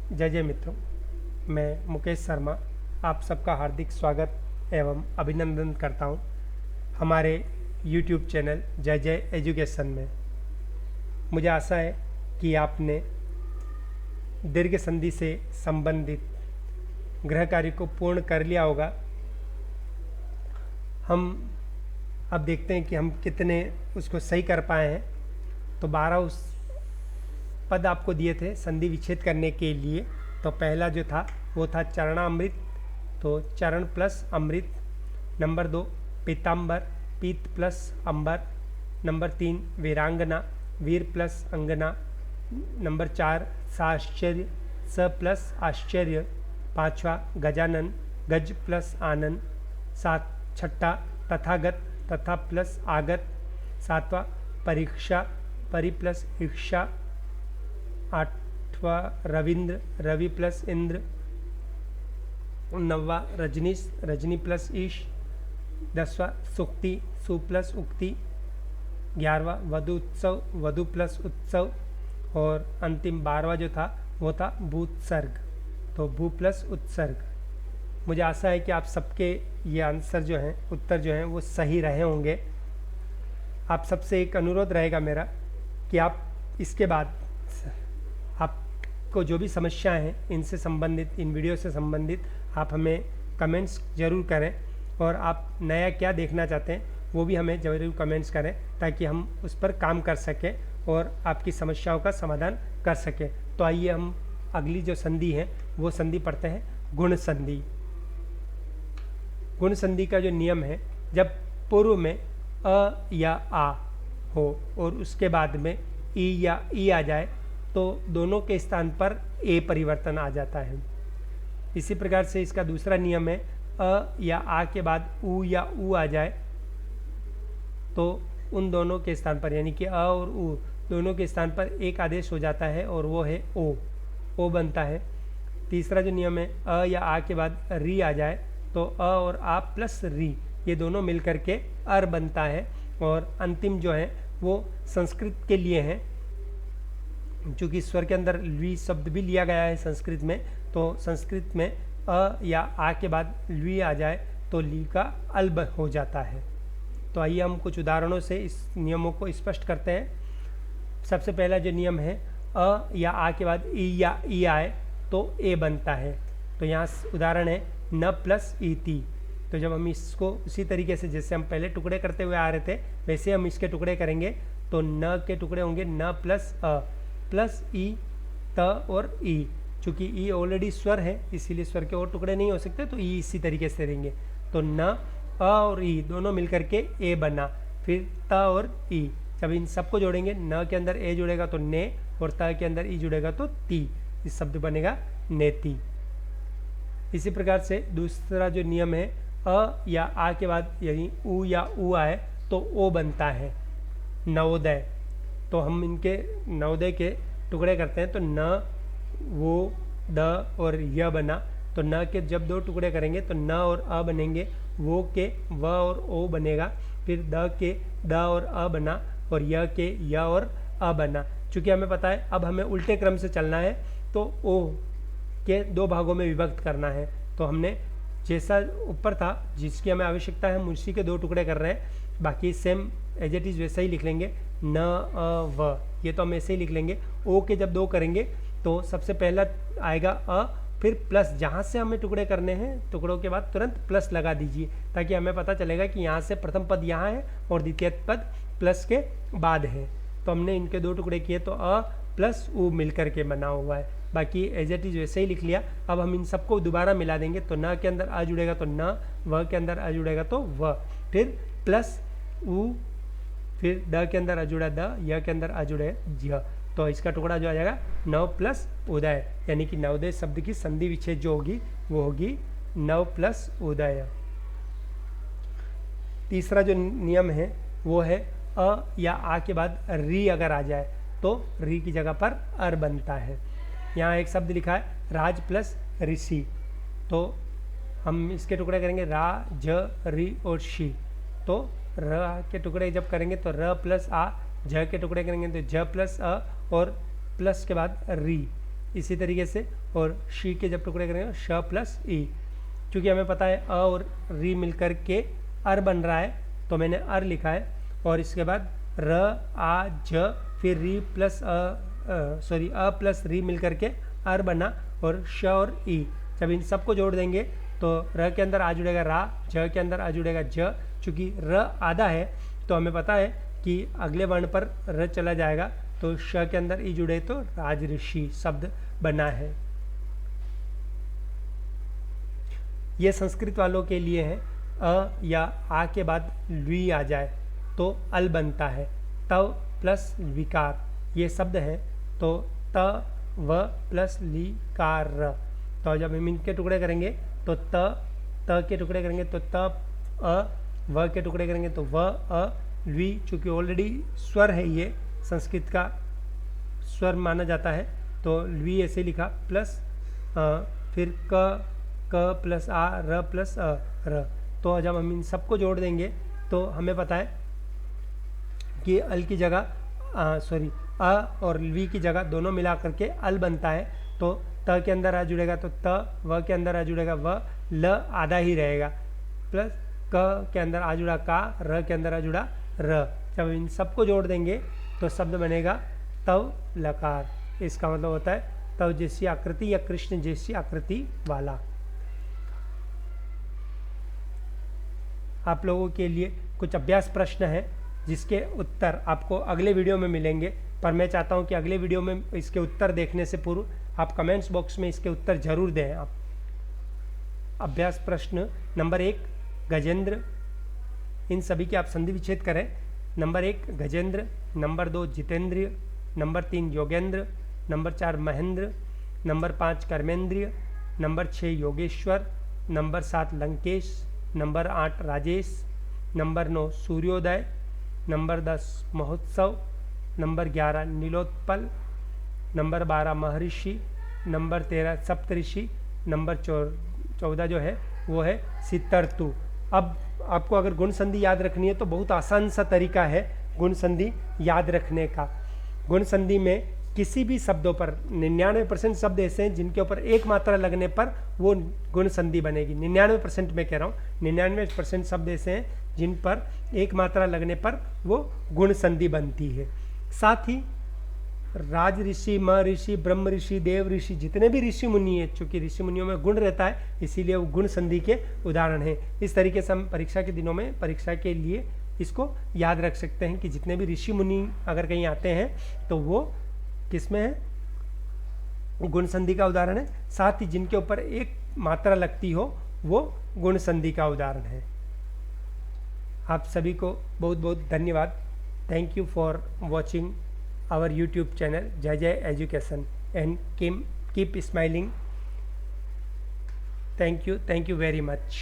जय जय मित्रों, मैं मुकेश शर्मा आप सबका हार्दिक स्वागत एवं अभिनंदन करता हूं हमारे YouTube चैनल जय जय एजुकेशन में। मुझे आशा है कि आपने दीर्घ संधि से संबंधित गृह कार्य को पूर्ण कर लिया होगा। हम अब देखते हैं कि हम कितने उसको सही कर पाए हैं। तो 12 उस पद आपको दिए थे संधि विच्छेद करने के लिए। तो पहला जो था वो था चरणामृत, तो चरण प्लस अमृत। नंबर 2 पीताम्बर, पीत प्लस अंबर। नंबर 3 वीरांगना, वीर प्लस अंगना। नंबर 4 साश्चर्य, स प्लस आश्चर्य। 5वां गजानन, गज प्लस आनंद। 6ठा तथागत, तथा प्लस आगत। 7वां परीक्षा, परि प्लस इक्षा। 8वां रविंद्र, रवि प्लस इंद्र। 9वां रजनीश, रजनी प्लस ईश। 10वां सुक्ति, सु प्लस उक्ति। 11वां वधु उत्सव, वधु प्लस उत्सव। और अंतिम 12वां जो था वो था भूत्सर्ग, तो भू प्लस उत्सर्ग। मुझे आशा है कि आप सबके ये आंसर जो हैं, उत्तर जो हैं वो सही रहे होंगे। आप सबसे एक अनुरोध रहेगा मेरा कि आप इसके बाद आपको जो भी समस्याएं हैं इनसे संबंधित, इन वीडियो से संबंधित आप हमें कमेंट्स ज़रूर करें, और आप नया क्या देखना चाहते हैं वो भी हमें ज़रूर कमेंट्स करें, ताकि हम उस पर काम कर सकें और आपकी समस्याओं का समाधान कर सकें। तो आइए हम अगली जो संधि है वो संधि पढ़ते हैं, गुण संधि। गुण संधि का जो नियम है, जब पूर्व में अ या आ हो और उसके बाद में ई या ई आ जाए तो दोनों के स्थान पर ए परिवर्तन आ जाता है। इसी प्रकार से इसका दूसरा नियम है, अ या आ के बाद उ या उ आ जाए तो उन दोनों के स्थान पर, यानी कि अ और उ दोनों के स्थान पर एक आदेश हो जाता है और वो है ओ बनता है। तीसरा जो नियम है, अ या आ के बाद री आ जाए तो अ और आ प्लस री ये दोनों मिलकर के अर बनता है। और अंतिम जो है वो संस्कृत के लिए है, चूँकि स्वर के अंदर ली शब्द भी लिया गया है संस्कृत में, तो संस्कृत में अ या आ के बाद ली आ जाए तो ली का अल्ब हो जाता है। तो आइए हम कुछ उदाहरणों से इस नियमों को स्पष्ट करते हैं। सबसे पहला जो नियम है, अ या आ के बाद ई या ई आए तो ए बनता है। तो यहाँ उदाहरण है न प्लस ई ती। तो जब हम इसको उसी तरीके से जैसे हम पहले टुकड़े करते हुए आ रहे थे वैसे हम इसके टुकड़े करेंगे। तो न के टुकड़े होंगे न प्लस अ प्लस ई, त और ई। चूँकि ई ऑलरेडी स्वर है इसीलिए स्वर के और टुकड़े नहीं हो सकते, तो ई इसी तरीके से रहेंगे। तो न, अ और ई दोनों मिलकर के ए बना। फिर त और ई, जब इन सबको जोड़ेंगे, न के अंदर ए जुड़ेगा तो ने, और त के अंदर ई जुड़ेगा तो ती। इस शब्द बनेगा नेति। इसी प्रकार से दूसरा जो नियम है, अ या आ के बाद यानी उ या उ आए तो ओ बनता है, नवोदय। तो हम इनके नवोदय के टुकड़े करते हैं। तो न, वो, द और य बना। तो न के जब दो टुकड़े करेंगे तो न और अ बनेंगे, वो के व और ओ बनेगा। फिर द के द और अ बना, और य के य और अ बना। चूँकि हमें पता है अब हमें उल्टे क्रम से चलना है, तो ओ के दो भागों में विभक्त करना है। तो हमने जैसा ऊपर था जिसकी हमें आवश्यकता है हम उसी के दो टुकड़े कर रहे हैं, बाकी सेम एज इट इज़ वैसा ही लिख लेंगे। न, अ, व ये तो हम ऐसे ही लिख लेंगे। ओ के जब दो करेंगे तो सबसे पहला आएगा अ, फिर प्लस, जहाँ से हमें टुकड़े करने हैं टुकड़ों के बाद तुरंत प्लस लगा दीजिए, ताकि हमें पता चलेगा कि यहाँ से प्रथम पद यहाँ है और द्वितीय पद प्लस के बाद है। तो हमने इनके दो टुकड़े किए तो अ प्लस उ मिल करके बना हुआ है। बाकी एज इट इज़ वैसे ही लिख लिया। अब हम इन सबको दोबारा मिला देंगे। तो न के अंदर अ जुड़ेगा तो न, व के अंदर अ जुड़ेगा तो व, फिर प्लस उ, फिर द के अंदर अ जुड़ा द, य के अंदर अ जुड़े य। तो इसका टुकड़ा जो आ जाएगा नव प्लस उदय, यानी कि नवोदय शब्द की संधि विच्छेद जो होगी वो होगी नव प्लस उदय। तीसरा जो नियम है वो है, अ या आ के बाद री अगर आ जाए तो री की जगह पर अर बनता है। यहाँ एक शब्द लिखा है राज प्लस ऋषि, तो हम इसके टुकड़े करेंगे रा, ज, री और शी। तो र के टुकड़े जब करेंगे तो र प्लस आ, झ के टुकड़े करेंगे तो झ प्लस अ और प्लस के बाद री। इसी तरीके से, और शी के जब टुकड़े करेंगे श प्लस ई, क्योंकि हमें पता है अ और री मिलकर के अर बन रहा है तो मैंने अर लिखा है, और इसके बाद र आ ज फिर री प्लस अ प्लस री मिलकर के अर बना, और श और ई। जब इन सबको जोड़ देंगे तो र के अंदर आ जुड़ेगा रा, ज के अंदर आ जुड़ेगा ज। चूँकि र आधा है तो हमें पता है कि अगले वर्ण पर र चला जाएगा, तो श के अंदर ई जुड़े तो राजऋषि शब्द बना है। ये संस्कृत वालों के लिए है। अ या आ के बाद ल्वी आ जाए तो अल बनता है, तव प्लस विकार ये शब्द है, तो त व प्लस ली कार र। तो जब हम इनके टुकड़े करेंगे तो त के टुकड़े करेंगे तो त अ, व के टुकड़े करेंगे तो व अ, ल्वी चूँकि ऑलरेडी स्वर है, ये संस्कृत का स्वर माना जाता है, तो ल्वी ऐसे लिखा प्लस फिर क प्लस आ र प्लस अ र। तो जब हम इन सबको जोड़ देंगे तो हमें पता है कि अल की जगह अ और ल्वी की जगह दोनों मिला करके अल बनता है, तो त के अंदर आ जुड़ेगा तो त, व के अंदर आ जुड़ेगा व, ल आधा ही रहेगा, प्लस क के अंदर आ जुड़ा का, र के अंदर आ जुड़ा र। जब इन सबको जोड़ देंगे तो शब्द बनेगा तव लकार। इसका मतलब होता है तव जैसी आकृति या कृष्ण जैसी आकृति वाला। आप लोगों के लिए कुछ अभ्यास प्रश्न है जिसके उत्तर आपको अगले वीडियो में मिलेंगे, पर मैं चाहता हूं कि अगले वीडियो में इसके उत्तर देखने से पूर्व आप कमेंट्स बॉक्स में इसके उत्तर जरूर दें। आप अभ्यास प्रश्न नंबर 1 गजेंद्र, इन सभी के आप संधि विच्छेद करें। नंबर 1 गजेंद्र, नंबर 2 जितेंद्रिय, नंबर 3 योगेंद्र, नंबर 4 महेंद्र, नंबर 5 कर्मेंद्रिय, नंबर 6 योगेश्वर, नंबर 7 लंकेश, नंबर 8 राजेश, नंबर 9 सूर्योदय, नंबर 10 महोत्सव, नंबर 11 नीलोत्पल, नंबर 12 महर्षि, नंबर 13 सप्तऋषि, नंबर 14 जो है वो है सितर्तु। अब आपको अगर गुण संधि याद रखनी है तो बहुत आसान सा तरीका है गुण संधि याद रखने का। गुण संधि में किसी भी शब्दों पर 99% शब्द ऐसे हैं जिनके ऊपर एक मात्रा लगने पर वो गुण संधि बनेगी। 99% मैं कह रहा हूँ, 99% शब्द ऐसे हैं जिन पर एक मात्रा लगने पर वो गुण संधि बनती है। साथ ही राज ऋषि, महर्षि, ब्रह्म ऋषि, देव ऋषि, जितने भी ऋषि मुनि है, चूंकि ऋषि मुनियों में गुण रहता है इसीलिए वो गुण संधि के उदाहरण हैं। इस तरीके से हम परीक्षा के दिनों में परीक्षा के लिए इसको याद रख सकते हैं कि जितने भी ऋषि मुनि अगर कहीं आते हैं तो वो किसमें है, गुण संधि का उदाहरण है। साथ ही जिनके ऊपर एक मात्रा लगती हो वो गुण संधि का उदाहरण है। आप सभी को बहुत बहुत धन्यवाद। Thank you for watching our YouTube channel Jai Jai Education and keep smiling. Thank you very much.